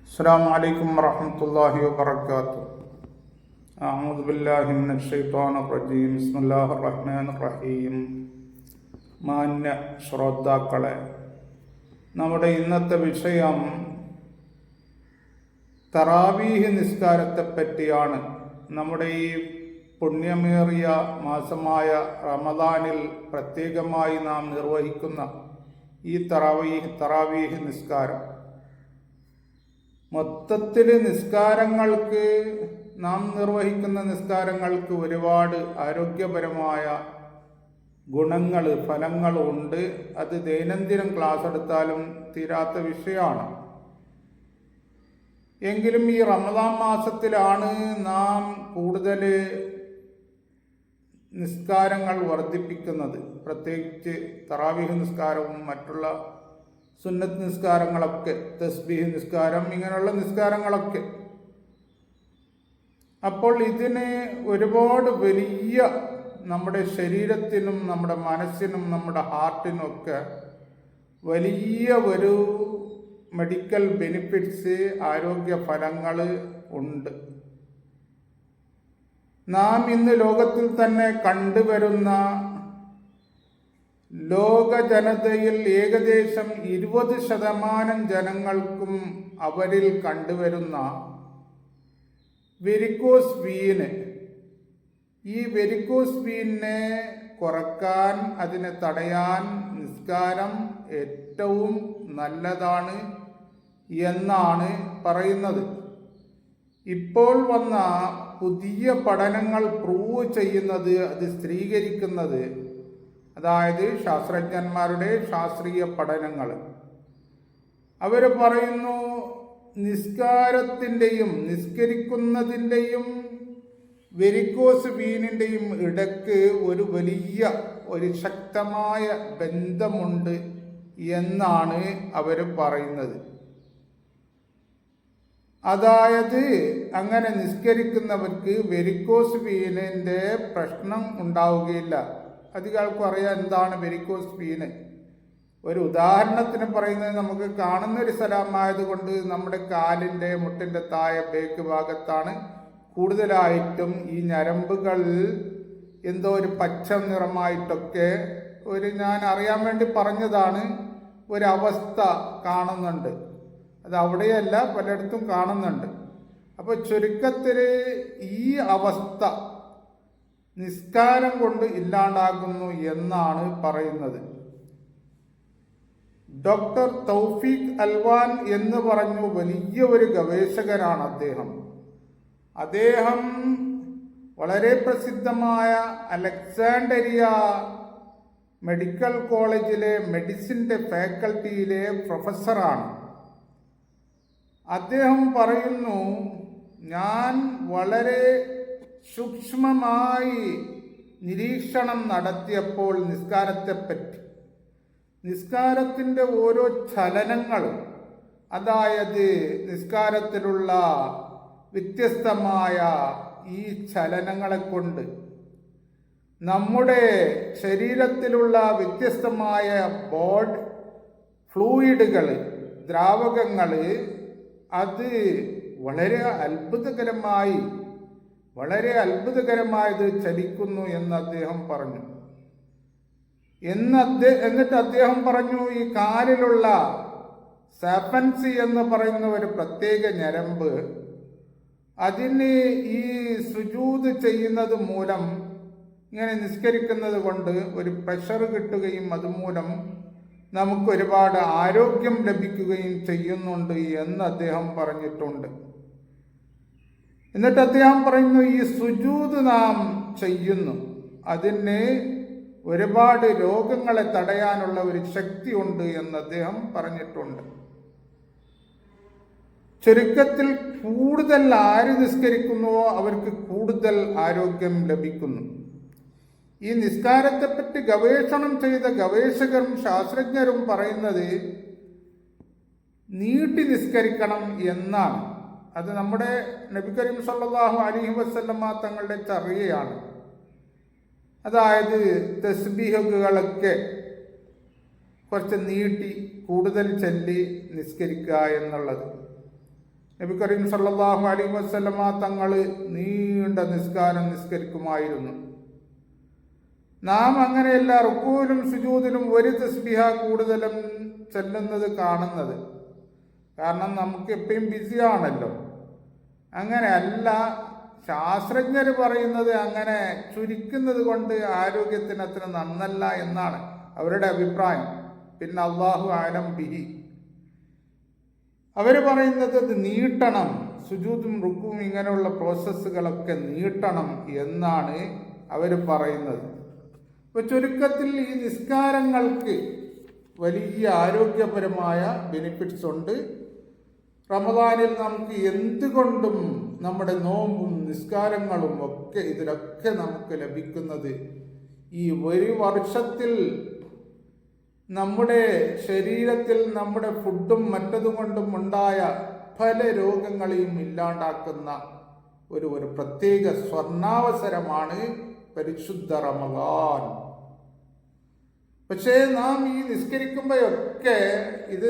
അസ്സലാമു അലൈക്കും വറഹ്മത്തുള്ളാഹി വബറകാതുഹു. അഊദു ബില്ലാഹി മിനശ് ശൈത്വാനിർ റജീം. ബിസ്മില്ലാഹിർ റഹ്മാനിർ റഹീം. മാന്യ ശ്രോതാക്കളെ, നമ്മുടെ ഇന്നത്തെ വിഷയം തറാവീഹ് നിസ്കാരത്തെ പറ്റിയാണ്. നമ്മുടെ ഈ പുണ്യമേറിയ മാസമായ റമദാനിൽ പ്രത്യേകമായി നാം നിർവഹിക്കുന്ന ഈ തറാവീഹ് നിസ്കാരം, മൊത്തത്തിൽ നിസ്കാരങ്ങൾക്ക്, നാം നിർവഹിക്കുന്ന നിസ്കാരങ്ങൾക്ക് ഒരുപാട് ആരോഗ്യപരമായ ഗുണങ്ങൾ, ഫലങ്ങളുണ്ട്. അത് ദൈനംദിനം ക്ലാസ് എടുത്താലും തീരാത്ത വിഷയമാണ്. എങ്കിലും ഈ റമദാൻ മാസത്തിലാണ് നാം കൂടുതൽ നിസ്കാരങ്ങൾ വർദ്ധിപ്പിക്കുന്നത്. പ്രത്യേകിച്ച് തറാവീഹ് നിസ്കാരവും മറ്റുള്ള സുന്നത്ത് നിസ്കാരങ്ങളൊക്കെ, തസ്ബീഹ് നിസ്കാരം, ഇങ്ങനെയുള്ള നിസ്കാരങ്ങളൊക്കെ. അപ്പോൾ ഇതിന് ഒരുപാട് വലിയ നമ്മുടെ ശരീരത്തിനും നമ്മുടെ മനസ്സിനും നമ്മുടെ ഹാർട്ടിനും ഒക്കെ വലിയ ഒരു മെഡിക്കൽ ബെനിഫിറ്റ്സ്, ആരോഗ്യ ഫലങ്ങൾ ഉണ്ട്. നാം ഇന്ന് ലോകത്തിൽ തന്നെ കണ്ടുവരുന്ന, ലോക ജനതയിൽ ഏകദേശം 20% ജനങ്ങൾക്കും അവരിൽ കണ്ടുവരുന്ന വെരിക്കോസ് വീന്, ഈ വെരിക്കോസ് വീനിനെ കുറക്കാൻ, അതിനെ തടയാൻ നിസ്കാരം ഏറ്റവും നല്ലതാണ് എന്നാണ് പറയുന്നത്. ഇപ്പോൾ വന്ന പുതിയ പഠനങ്ങൾ പ്രൂവ് ചെയ്യുന്നത്, അത് സ്ഥിരീകരിക്കുന്നത്, അതായത് ശാസ്ത്രജ്ഞന്മാരുടെ ശാസ്ത്രീയ പഠനങ്ങൾ, അവർ പറയുന്നു നിസ്കരിക്കുന്നതിൻ്റെയും വെരിക്കോസ് വീനിൻ്റെയും ഇടയ്ക്ക് ഒരു വലിയ, ഒരു ശക്തമായ ബന്ധമുണ്ട് എന്നാണ് അവർ പറയുന്നത്. അതായത് അങ്ങനെ നിസ്കരിക്കുന്നവർക്ക് വെരിക്കോസ് വീനിൻ്റെ പ്രശ്നം ഉണ്ടാവുകയില്ല. അധികാർക്കും അറിയാം എന്താണ് വെരിക്കോസ് വീന്. ഒരു ഉദാഹരണത്തിന് പറയുന്നത്, നമുക്ക് കാണുന്നൊരു സ്ഥലമായതുകൊണ്ട് നമ്മുടെ കാലിൻ്റെ മുട്ടിൻ്റെ താഴെ ബേക്ക് ഭാഗത്താണ് കൂടുതലായിട്ടും ഈ ഞരമ്പുകൾ എന്തോ ഒരു പച്ച നിറമായിട്ടൊക്കെ ഞാൻ അറിയാൻ വേണ്ടി പറഞ്ഞതാണ്, ഒരവസ്ഥ കാണുന്നുണ്ട്. അത് അവിടെയല്ല, പലയിടത്തും കാണുന്നുണ്ട്. അപ്പോൾ ചുരുക്കത്തിൽ ഈ അവസ്ഥ നിസ്കാരം കൊണ്ട് ഇല്ലാണ്ടാകുന്നു എന്നാണ് പറയുന്നത്. ഡോക്ടർ തൗഫീഖ് അൽവാൻ എന്ന് പറഞ്ഞു വലിയ ഒരു ഗവേഷകനാണ് അദ്ദേഹം വളരെ പ്രസിദ്ധമായ അലക്സാൻഡറിയ മെഡിക്കൽ കോളേജിലെ മെഡിസിൻ്റെ ഫാക്കൽറ്റിയിലെ പ്രൊഫസറാണ്. അദ്ദേഹം പറയുന്നു, ഞാൻ വളരെ സൂക്ഷ്മമായി നിരീക്ഷണം നടത്തിയപ്പോൾ നിസ്കാരത്തിൻ്റെ ഓരോ ചലനങ്ങളും, അതായത് നിസ്കാരത്തിലുള്ള വ്യത്യസ്തമായ ഈ ചലനങ്ങളെ കൊണ്ട് നമ്മുടെ ശരീരത്തിലുള്ള വ്യത്യസ്തമായ ബോഡി ഫ്ലൂയിഡുകൾ, ദ്രാവകങ്ങൾ, അത് വളരെ അത്ഭുതകരമായത് ചലിക്കുന്നു എന്ന് അദ്ദേഹം പറഞ്ഞു. എന്നിട്ട് അദ്ദേഹം പറഞ്ഞു, ഈ കാലിലുള്ള സാപ്പൻസി എന്ന് പറയുന്ന ഒരു പ്രത്യേക ഞരമ്പ്, അതിന് ഈ സുജൂദ് ചെയ്യുന്നത് മൂലം, ഇങ്ങനെ നിസ്കരിക്കുന്നത് കൊണ്ട് ഒരു പ്രഷർ കിട്ടുകയും അതുമൂലം നമുക്ക് ഒരുപാട് ആരോഗ്യം ലഭിക്കുകയും ചെയ്യുന്നുണ്ട് എന്ന് അദ്ദേഹം പറഞ്ഞിട്ടുണ്ട്. എന്നിട്ട് അദ്ദേഹം പറയുന്നു, ഈ സുജൂദ് നാം ചെയ്യുന്നു, അതിന് ഒരുപാട് രോഗങ്ങളെ തടയാനുള്ള ഒരു ശക്തി ഉണ്ട് എന്ന് അദ്ദേഹം പറഞ്ഞിട്ടുണ്ട്. ചുരുക്കത്തിൽ കൂടുതൽ ആര് നിസ്കരിക്കുന്നുവോ അവർക്ക് കൂടുതൽ ആരോഗ്യം ലഭിക്കുന്നു. ഈ നിസ്കാരത്തെപ്പറ്റി ഗവേഷണം ചെയ്ത ഗവേഷകരും ശാസ്ത്രജ്ഞരും പറയുന്നത് നീട്ടി നിസ്കരിക്കണം എന്നാണ്. അത് നമ്മുടെ നബി കരീം സല്ലല്ലാഹു അലൈഹി വസല്ലമ തങ്ങളുടെ ചര്യയാണ്. അതായത് തസ്ബീഹുകളൊക്കെ കുറച്ച് നീട്ടി കൂടുതൽ ചൊല്ലി നിസ്കരിക്കുക എന്നുള്ളത്. നബി കരീം സല്ലല്ലാഹു അലൈഹി വസല്ലമ തങ്ങൾ നീണ്ട നിസ്കാരം നിസ്കരിക്കുമായിരുന്നു. നാം അങ്ങനെയല്ല റുക്കൂലും സുജൂദിലും ഒരു തസ്ബീഹ കൂടുതലും ചെല്ലുന്നത് കാണുന്നത്. കാരണം നമുക്ക് എപ്പോഴും ബിസിയാണല്ലോ. അങ്ങനെയല്ല, ശാസ്ത്രജ്ഞർ പറയുന്നത് അങ്ങനെ ചുരുക്കുന്നത് കൊണ്ട് ആരോഗ്യത്തിന് അത്ര നന്നല്ല എന്നാണ് അവരുടെ അഭിപ്രായം. പിന്നെ അല്ലാഹു അഅലം ബിഹി. അവർ പറയുന്നത് അത് നീട്ടണം, സുജൂദും റുക്കുവും ഇങ്ങനെയുള്ള പ്രോസസ്സുകളൊക്കെ നീട്ടണം എന്നാണ് അവർ പറയുന്നത്. അപ്പോൾ ചുരുക്കത്തിൽ ഈ നിസ്കാരങ്ങൾക്ക് വലിയ ആരോഗ്യപരമായ ബെനിഫിറ്റ്സ് ഉണ്ട്. റമദാനിൽ നമുക്ക് എന്തുകൊണ്ടും നമ്മുടെ നോമ്പും നിസ്കാരങ്ങളും ഒക്കെ ഇതിലൊക്കെ നമുക്ക് ലഭിക്കുന്നത് ഈ ഒരു വർഷത്തിൽ നമ്മുടെ ശരീരത്തിൽ നമ്മുടെ ഫുഡും മറ്റതും കൊണ്ടും ഉണ്ടായ പല രോഗങ്ങളെയും ഇല്ലാണ്ടാക്കുന്ന ഒരു പ്രത്യേക സ്വർണാവസരമാണ് പരിശുദ്ധ റമദാൻ. പക്ഷേ നാം ഈ നിസ്കരിക്കുമ്പോഴൊക്കെ ഇത്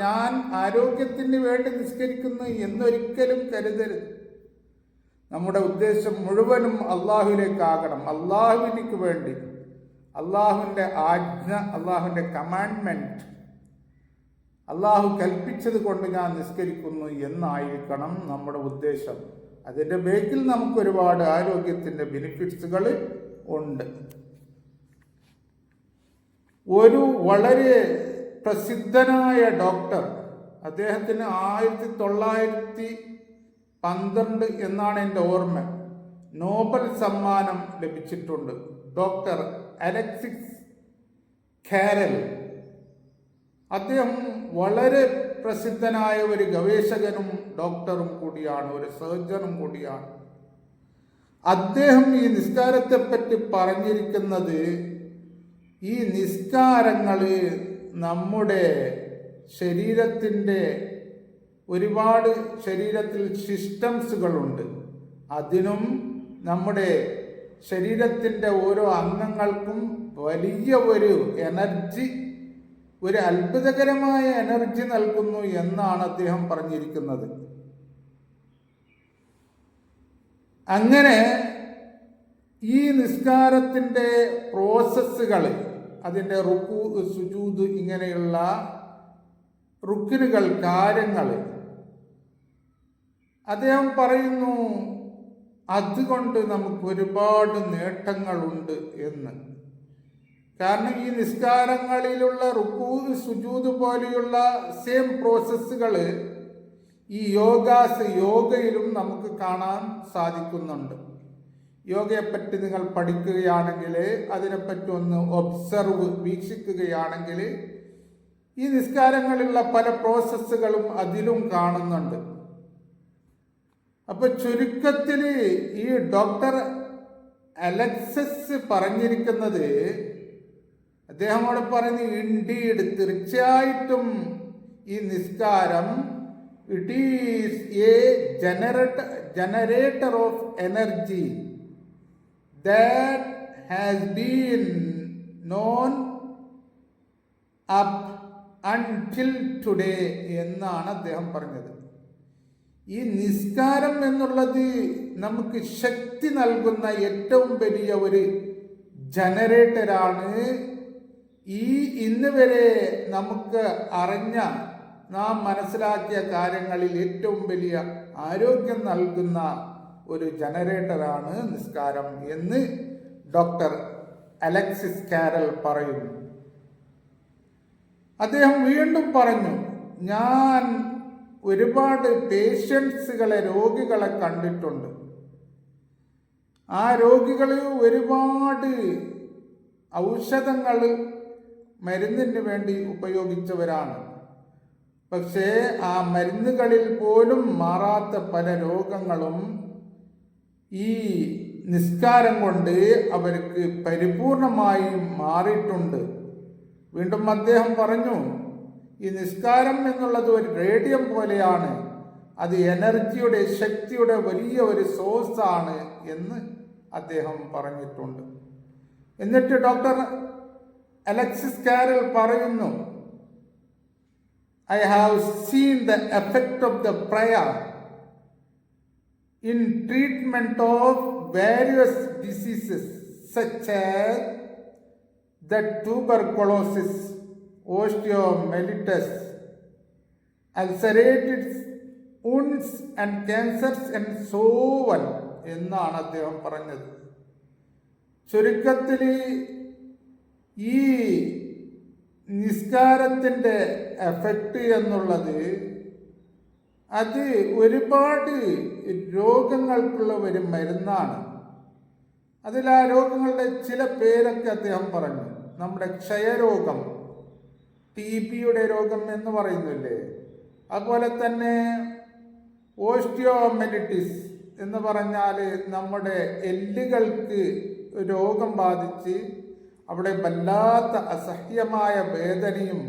ഞാൻ ആരോഗ്യത്തിന് വേണ്ടി നിസ്കരിക്കുന്നു എന്നൊരിക്കലും കരുതരുത്. നമ്മുടെ ഉദ്ദേശം മുഴുവനും അള്ളാഹുവിലേക്കാകണം. അള്ളാഹുവിനിക്ക് വേണ്ടി, അള്ളാഹുവിൻ്റെ ആജ്ഞ, അള്ളാഹുവിൻ്റെ കമാൻഡ്മെൻറ്റ്, അള്ളാഹു കൽപ്പിച്ചത് കൊണ്ട് ഞാൻ നിസ്കരിക്കുന്നു എന്നായിരിക്കണം നമ്മുടെ ഉദ്ദേശം. അതിൻ്റെ ബേക്കിൽ നമുക്കൊരുപാട് ആരോഗ്യത്തിൻ്റെ ബെനിഫിറ്റ്സുകൾ ഉണ്ട്. ഒരു വളരെ പ്രസിദ്ധനായ ഡോക്ടർ, അദ്ദേഹത്തിന് 1912 എന്നാണ് എൻ്റെ ഓർമ്മ, നോബൽ സമ്മാനം ലഭിച്ചിട്ടുണ്ട്. Doctor Alexis carol. അദ്ദേഹം വളരെ പ്രസിദ്ധനായ ഒരു ഗവേഷകനും ഡോക്ടറും കൂടിയാണ്, ഒരു സർജനും കൂടിയാണ്. അദ്ദേഹം ഈ നിസ്കാരത്തെപ്പറ്റി പറഞ്ഞിരിക്കുന്നത്, ഈ നിസ്കാരങ്ങൾ നമ്മുടെ ശരീരത്തിൻ്റെ ഒരുപാട് ശരീരത്തിൽ സിസ്റ്റംസുകളുണ്ട്. അതിനും നമ്മുടെ ശരീരത്തിൻ്റെ ഓരോ അംഗങ്ങൾക്കും വലിയ ഒരു എനർജി, ഒരു അത്ഭുതകരമായ എനർജി നൽകുന്നു എന്നാണ് അദ്ദേഹം പറഞ്ഞിരിക്കുന്നത്. അങ്ങനെ ഈ നിസ്കാരത്തിൻ്റെ പ്രോസസ്സുകൾ, അതിൻ്റെ റുക്കൂ, സുജൂദ്, ഇങ്ങനെയുള്ള റുക്കിനുകൾ, കാര്യങ്ങൾ അദ്ദേഹം പറയുന്നു, അതുകൊണ്ട് നമുക്ക് ഒരുപാട് നേട്ടങ്ങളുണ്ട് എന്ന്. കാരണം ഈ നിസ്കാരങ്ങളിലുള്ള റുക്കൂ, സുജൂദ് പോലെയുള്ള സെയിം പ്രോസസ്സുകൾ ഈ യോഗയിലും നമുക്ക് കാണാൻ സാധിക്കുന്നുണ്ട്. യോഗയെപ്പറ്റി നിങ്ങൾ പഠിക്കുകയാണെങ്കിൽ, അതിനെപ്പറ്റി ഒന്ന് വീക്ഷിക്കുകയാണെങ്കിൽ ഈ നിസ്കാരങ്ങളിലുള്ള പല പ്രോസസ്സുകളും അതിലും കാണുന്നുണ്ട്. അപ്പൊ ചുരുക്കത്തിൽ ഈ ഡോക്ടർ അലക്സിസ് പറഞ്ഞിരിക്കുന്നത്, അദ്ദേഹം അവിടെ പറയുന്നു, ഇൻഡീഡ്, തീർച്ചയായിട്ടും ഈ നിസ്കാരം it is A generator of energy that has been known up until today എന്നാണ് അദ്ദേഹം പറഞ്ഞത്. ഈ നിസ്കാരം എന്നുള്ളത് നമുക്ക് ശക്തി നൽകുന്ന ഏറ്റവും വലിയ ഒരു ജനറേറ്ററാണ്. ഈ ഇന്ന് വരെ നമുക്ക് അറിഞ്ഞ, നാം മനസ്സിലാക്കിയ കാര്യങ്ങളിൽ ഏറ്റവും വലിയ ആരോഗ്യം നൽകുന്ന ഒരു ജനറേറ്ററാണ് നിസ്കാരം എന്ന് ഡോക്ടർ അലക്സിസ് കാരൽ പറയുന്നു. അദ്ദേഹം വീണ്ടും പറഞ്ഞു, ഞാൻ ഒരുപാട് രോഗികളെ കണ്ടിട്ടുണ്ട്. ആ രോഗികൾ ഒരുപാട് ഔഷധങ്ങൾ, മരുന്നിന് വേണ്ടി ഉപയോഗിച്ചവരാണ്. പക്ഷേ ആ മരുന്നുകളിൽ പോലും മാറാത്ത പല രോഗങ്ങളും ഈ നിസ്കാരം കൊണ്ട് അവർക്ക് പരിപൂർണമായി മാറിയിട്ടുണ്ട്. വീണ്ടും അദ്ദേഹം പറഞ്ഞു, ഈ നിസ്കാരം എന്നുള്ളത് ഒരു റേഡിയം പോലെയാണ്, അത് എനർജിയുടെ, ശക്തിയുടെ വലിയ ഒരു സോഴ്സാണ് എന്ന് അദ്ദേഹം പറഞ്ഞിട്ടുണ്ട്. എന്നിട്ട് ഡോക്ടർ അലക്സിസ് കാരൽ പറയുന്നു, I have seen the effect of the prayer in treatment of various diseases such as the tuberculosis, osteomyelitis, ulcerated wounds and cancers and so on എന്നാണ് അദ്ദേഹം പറഞ്ഞത്. ചുരുക്കത്തിൽ ഈ നിസ്കാരത്തിൻ്റെ എഫക്റ്റ് എന്നുള്ളത് അത് ഒരുപാട് രോഗങ്ങൾക്കുള്ള ഒരു മരുന്നാണ്. അതിൽ ആ രോഗങ്ങളുടെ ചില പേരൊക്കെ അദ്ദേഹം പറഞ്ഞു. നമ്മുടെ ക്ഷയരോഗം, TB രോഗം എന്ന് പറയുന്നില്ലേ, അതുപോലെ തന്നെ ഓസ്റ്റിയോമെലിറ്റിസ് എന്ന് പറഞ്ഞാൽ നമ്മുടെ എല്ലുകൾക്ക് രോഗം ബാധിച്ച് അവിടെ വല്ലാത്ത അസഹ്യമായ വേദനയും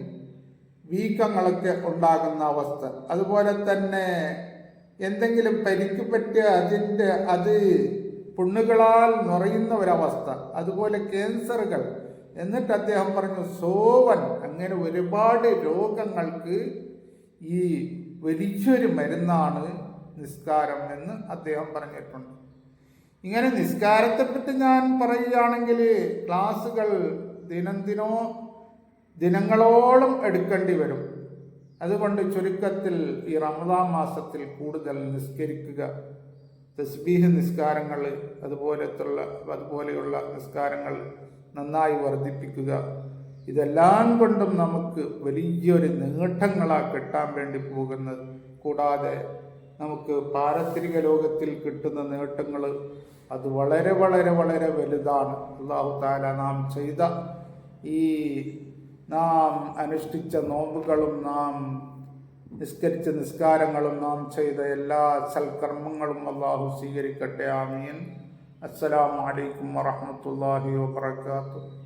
വീക്കങ്ങളൊക്കെ ഉണ്ടാകുന്ന അവസ്ഥ. അതുപോലെ തന്നെ എന്തെങ്കിലും പരിക്ക് പറ്റിയ അത് പുണ്ണുകളാൽ നിറയുന്ന ഒരവസ്ഥ. അതുപോലെ ക്യാൻസറുകൾ. എന്നിട്ട് അദ്ദേഹം പറഞ്ഞു സോവൻ. അങ്ങനെ ഒരുപാട് രോഗങ്ങൾക്ക് ഈ വലിയൊരു മരുന്നാണ് നിസ്കാരം എന്ന് അദ്ദേഹം പറഞ്ഞിട്ടുണ്ട്. ഇങ്ങനെ നിസ്കാരത്തെപ്പറ്റി ഞാൻ പറയുകയാണെങ്കിൽ ക്ലാസ്സുകൾ ദിനങ്ങളോളം എടുക്കേണ്ടി വരും. അതുകൊണ്ട് ചുരുക്കത്തിൽ ഈ റമദാൻ മാസത്തിൽ കൂടുതൽ നിസ്കരിക്കുക, തസ്ബീഹ് നിസ്കാരങ്ങൾ അതുപോലെയുള്ള നിസ്കാരങ്ങൾ നന്നായി വർദ്ധിപ്പിക്കുക. ഇതെല്ലാം കൊണ്ടും നമുക്ക് വലിയൊരു നേട്ടങ്ങളാണ് കിട്ടാൻ വേണ്ടി പോകുന്നത്. കൂടാതെ നമുക്ക് പാരത്രിക ലോകത്തിൽ കിട്ടുന്ന നേട്ടങ്ങൾ അത് വളരെ വളരെ വളരെ വലുതാണ്. അല്ലാഹു തആല നാം അനുഷ്ഠിച്ച നോമ്പുകളും നാം നിസ്കരിച്ച നിസ്കാരങ്ങളും നാം ചെയ്ത എല്ലാ സൽക്കർമ്മങ്ങളും അല്ലാഹു സ്വീകരിക്കട്ടെ. ആമീൻ. അസ്സലാമു അലൈക്കും വറഹ്മത്തുള്ളാഹി വബറകാതുഹു.